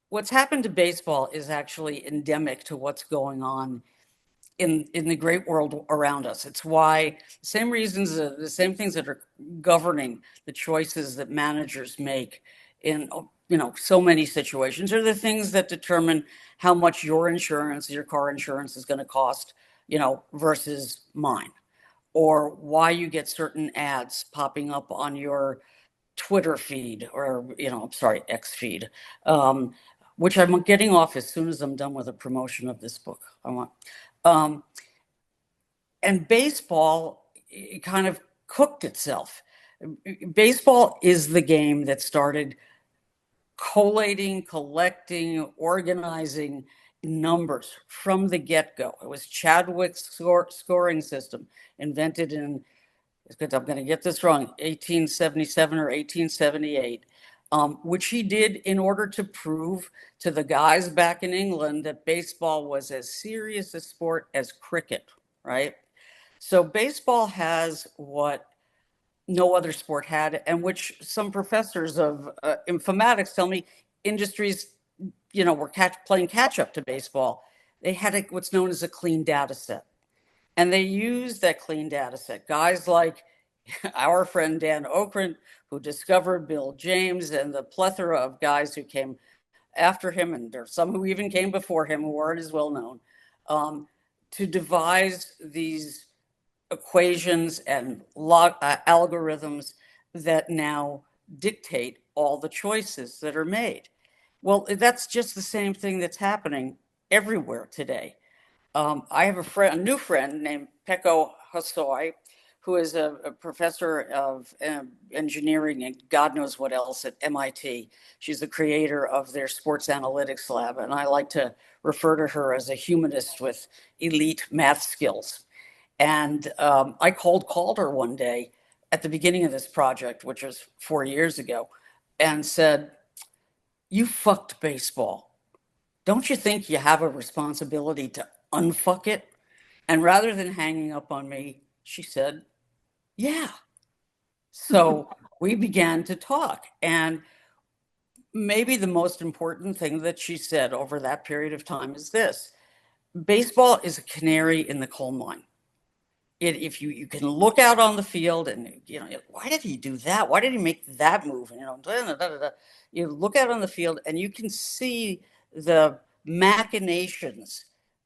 what's happened to baseball is actually endemic to what's going on in the great world around us. It's why the same reasons, the same things that are governing the choices that managers make in so many situations are the things that determine how much your car insurance is going to cost, versus mine, or why you get certain ads popping up on your Twitter feed, or I'm sorry, X feed, um, which I'm getting off as soon as I'm done with a promotion of this book. I want. Um, and baseball, it kind of cooked itself. Baseball is the game that started collating, collecting, organizing numbers from the get-go. It was Chadwick's scoring system, invented in, I'm going to get this wrong, 1877 or 1878, which he did in order to prove to the guys back in England that baseball was as serious a sport as cricket, right? So baseball has what no other sport had, and which some professors of informatics tell me industries, were playing catch up to baseball. They had what's known as a clean data set, and they used that clean data set. Guys like our friend Dan Okrent, who discovered Bill James, and the plethora of guys who came after him, and there's some who even came before him who aren't as well known, um, to devise these equations and algorithms that now dictate all the choices that are made. Well, that's just the same thing that's happening everywhere today. I have a new friend named Peko Hosoi, who is a professor of engineering and God knows what else at MIT. She's the creator of their sports analytics lab, and I like to refer to her as a humanist with elite math skills. And I called her one day at the beginning of this project, which was 4 years ago, and said, "You fucked baseball. Don't you think you have a responsibility to unfuck it?" And rather than hanging up on me, she said, "Yeah." So we began to talk. And maybe the most important thing that she said over that period of time is this: baseball is a canary in the coal mine. If you can look out on the field and why did he do that? Why did he make that move? You look out on the field and you can see the machinations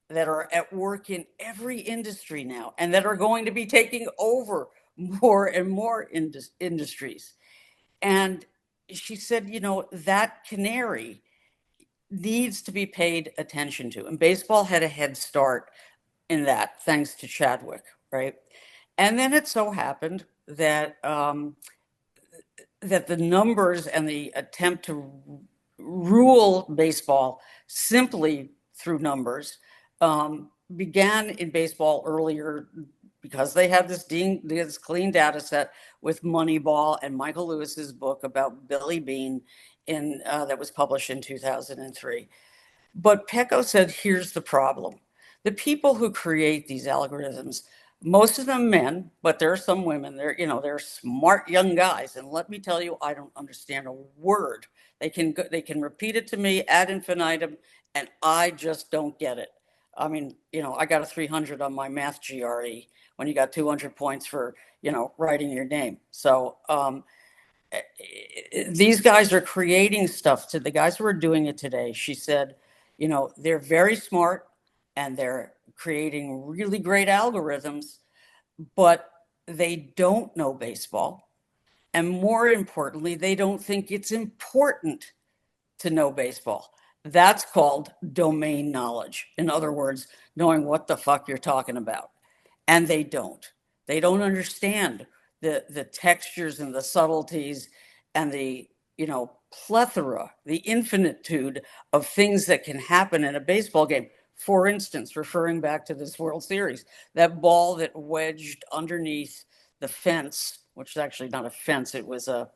that are at work in every industry now, and that are going to be taking over more and more industries. And she said, that canary needs to be paid attention to. And baseball had a head start in that, thanks to Chadwick, right? And then it so happened that the numbers and the attempt to rule baseball simply through numbers began in baseball earlier, because they had this clean data set with Moneyball and Michael Lewis's book about Billy Beane that was published in 2003. But Pecco said, here's the problem. The people who create these algorithms, most of them men, but there are some women. They're smart young guys, and let me tell you, I don't understand a word. They can repeat it to me ad infinitum, and I just don't get it. I mean, I got a 300 on my math GRE when you got 200 points for writing your name. So these guys are creating stuff. To the guys who are doing it today, she said, they're very smart and they're creating really great algorithms, but they don't know baseball. And more importantly, they don't think it's important to know baseball. That's called domain knowledge. In other words, knowing what the fuck you're talking about. And they don't. They don't understand the textures and the subtleties and the, plethora, the infinitude of things that can happen in a baseball game. For instance, referring back to this World Series, that ball that wedged underneath the fence, which is actually not a fence, it was a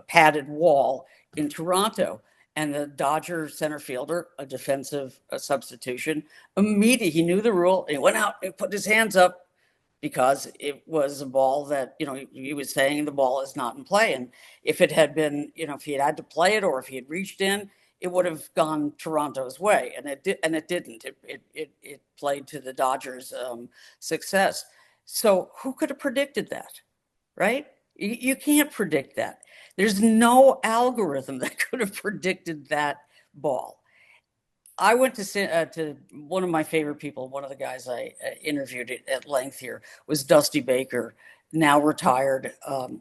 padded wall in Toronto. And the Dodger center fielder, a defensive substitution, immediately he knew the rule. And he went out and put his hands up, because it was a ball that, he was saying the ball is not in play. And if it had been, if he had to play it, or if he had reached in, it would have gone Toronto's way, and it didn't. It played to the Dodgers' success. So who could have predicted that, right? You can't predict that. There's no algorithm that could have predicted that ball. I went to one of my favorite people. One of the guys I interviewed at length here was Dusty Baker, now retired,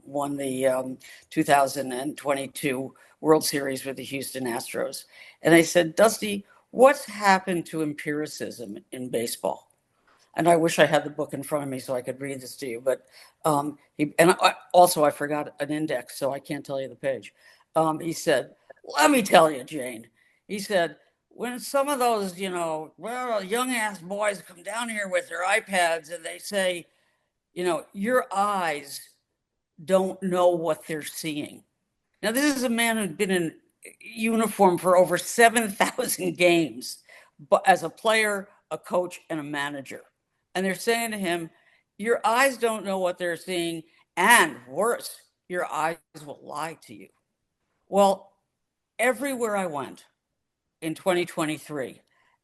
won the 2022 World Series with the Houston Astros. And I said, Dusty, what's happened to empiricism in baseball? And I wish I had the book in front of me so I could read this to you. But also I forgot an index, so I can't tell you the page. He said, "Let me tell you, Jane." He said, "When some of those, well, young ass boys come down here with their iPads and they say, your eyes don't know what they're seeing." Now, this is a man who's been in uniform for over 7,000 games, but as a player, a coach, and a manager. And they're saying to him, your eyes don't know what they're seeing, and worse, your eyes will lie to you. Well, everywhere I went in 2023,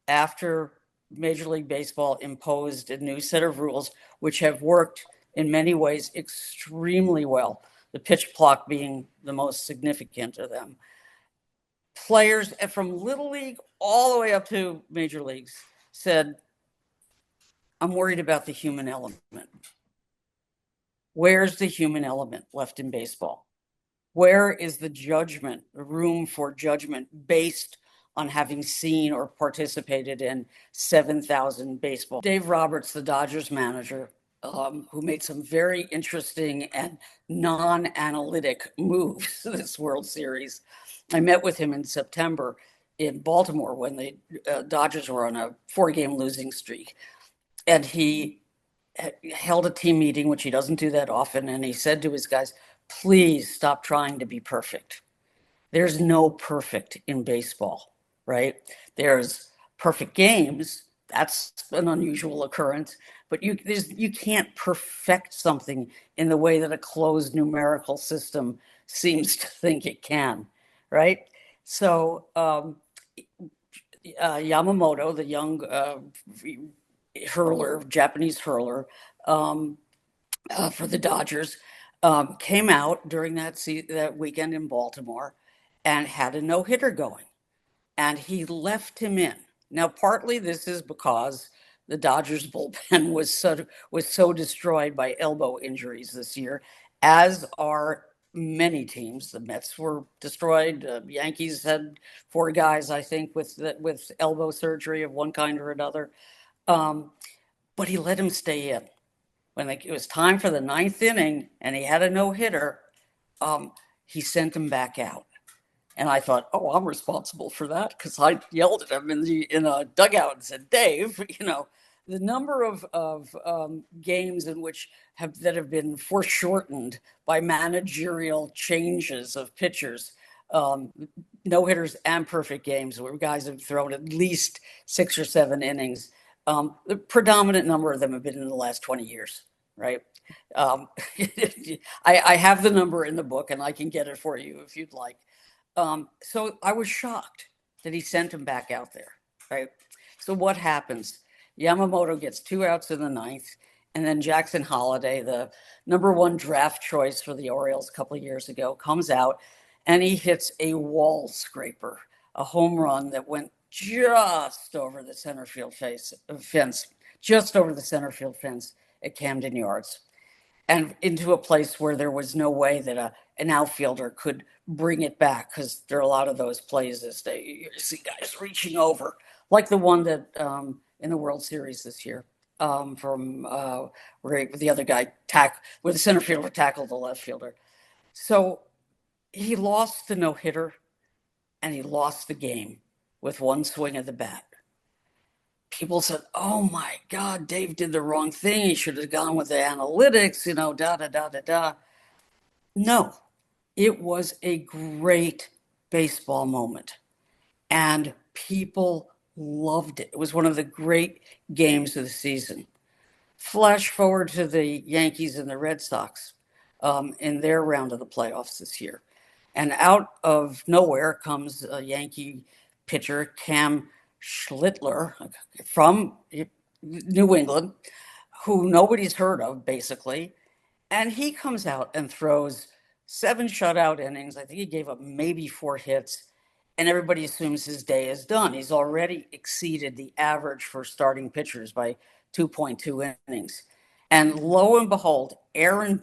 after Major League Baseball imposed a new set of rules, which have worked in many ways extremely well, the pitch clock being the most significant of them, players from Little League all the way up to major leagues said, I'm worried about the human element. Where's the human element left in baseball? Where is the judgment, the room for judgment based on having seen or participated in 7,000 baseball? Dave Roberts, the Dodgers manager, who made some very interesting and non-analytic moves this World Series. I met with him in September in Baltimore when the Dodgers were on a 4-game losing streak. And he held a team meeting, which he doesn't do that often. And he said to his guys, please stop trying to be perfect. There's no perfect in baseball, right? There's perfect games. That's an unusual occurrence, but you can't perfect something in the way that a closed numerical system seems to think it can, right? So Yamamoto, the young hurler, Japanese hurler, for the Dodgers, came out during that weekend in Baltimore and had a no-hitter going, and he left him in. Now, partly this is because the Dodgers bullpen was so destroyed by elbow injuries this year, as are many teams. The Mets were destroyed. Yankees had 4 guys, I think, with elbow surgery of one kind or another. But he let him stay in. When it was time for the 9th inning and he had a no-hitter, he sent him back out. And I thought, oh, I'm responsible for that, because I yelled at him in a dugout and said, Dave, the number of games in which that have been foreshortened by managerial changes of pitchers, no-hitters and perfect games where guys have thrown at least 6 or 7 innings. The predominant number of them have been in the last 20 years, right? I have the number in the book, and I can get it for you if you'd like. So I was shocked that he sent him back out there, right? So what happens? Yamamoto gets 2 outs in the 9th, and then Jackson Holliday, the #1 draft choice for the Orioles a couple of years ago, comes out and he hits a wall scraper, a home run that went just over the center field fence, just over the center field fence at Camden Yards, and into a place where there was no way that an outfielder could bring it back, because there are a lot of those plays this day. You see guys reaching over, like the one that in the World Series this year, from where the other guy where the center fielder tackled the left fielder. So he lost the no-hitter, and he lost the game with one swing of the bat. People said, oh my God, Dave did the wrong thing. He should have gone with the analytics, da, da, da, da, da. No, it was a great baseball moment, and people loved it. It was one of the great games of the season. Flash forward to the Yankees and the Red Sox in their round of the playoffs this year. And out of nowhere comes a Yankee pitcher, Cam Schlittler, from New England, who nobody's heard of, basically. And he comes out and throws 7 shutout innings. I think he gave up maybe 4 hits. And everybody assumes his day is done. He's already exceeded the average for starting pitchers by 2.2 innings. And lo and behold, Aaron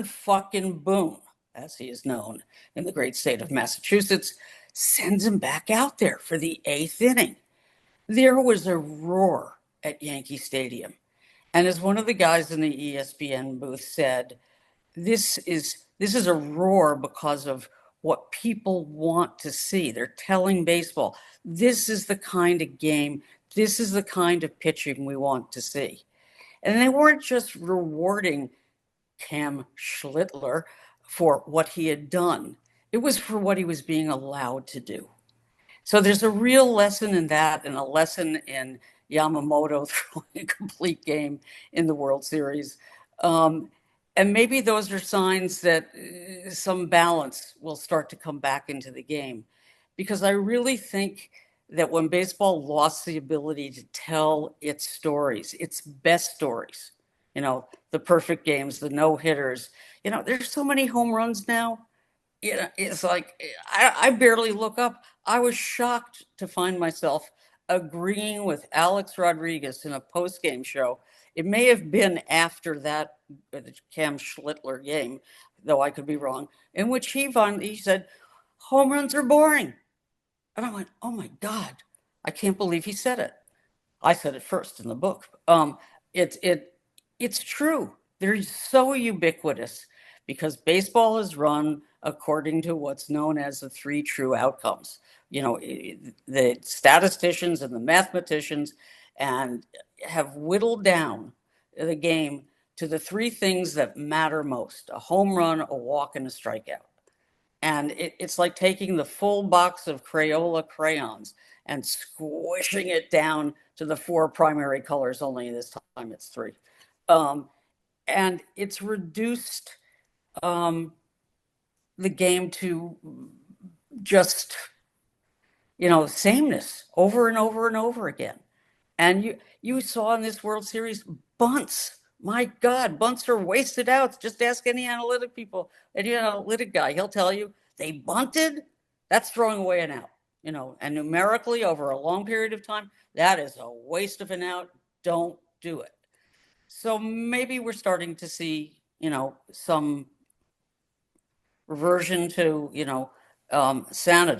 fucking Boone, as he is known in the great state of Massachusetts, sends him back out there for the 8th inning. There was a roar at Yankee Stadium. And as one of the guys in the ESPN booth said, this is a roar because of what people want to see. They're telling baseball, this is the kind of game, this is the kind of pitching we want to see. And they weren't just rewarding Cam Schlittler for what he had done, it was for what he was being allowed to do. So there's a real lesson in that, and a lesson in Yamamoto throwing a complete game in the World Series. And maybe those are signs that some balance will start to come back into the game. Because I really think that when baseball lost the ability to tell its stories, its best stories, the perfect games, the no hitters, there's so many home runs now. It's like I barely look up. I was shocked to find myself agreeing with Alex Rodriguez in a post-game show. It may have been after that Cam Schlittler game, though I could be wrong, in which he said, home runs are boring. And I went, oh my God, I can't believe he said it. I said it first in the book. It's true. They're so ubiquitous because baseball is run according to what's known as the 3 true outcomes. The statisticians and the mathematicians and have whittled down the game to the 3 things that matter most: a home run, a walk, and a strikeout. And it's like taking the full box of Crayola crayons and squishing it down to the 4 primary colors. Only this time it's 3. And it's reduced the game to just, sameness over and over and over again. And you saw in this World Series bunts. My God, bunts are wasted out. Just ask any analytic guy. He'll tell you they bunted. That's throwing away an out. And numerically over a long period of time, that is a waste of an out. Don't do it. So maybe we're starting to see, some reversion to, sanity.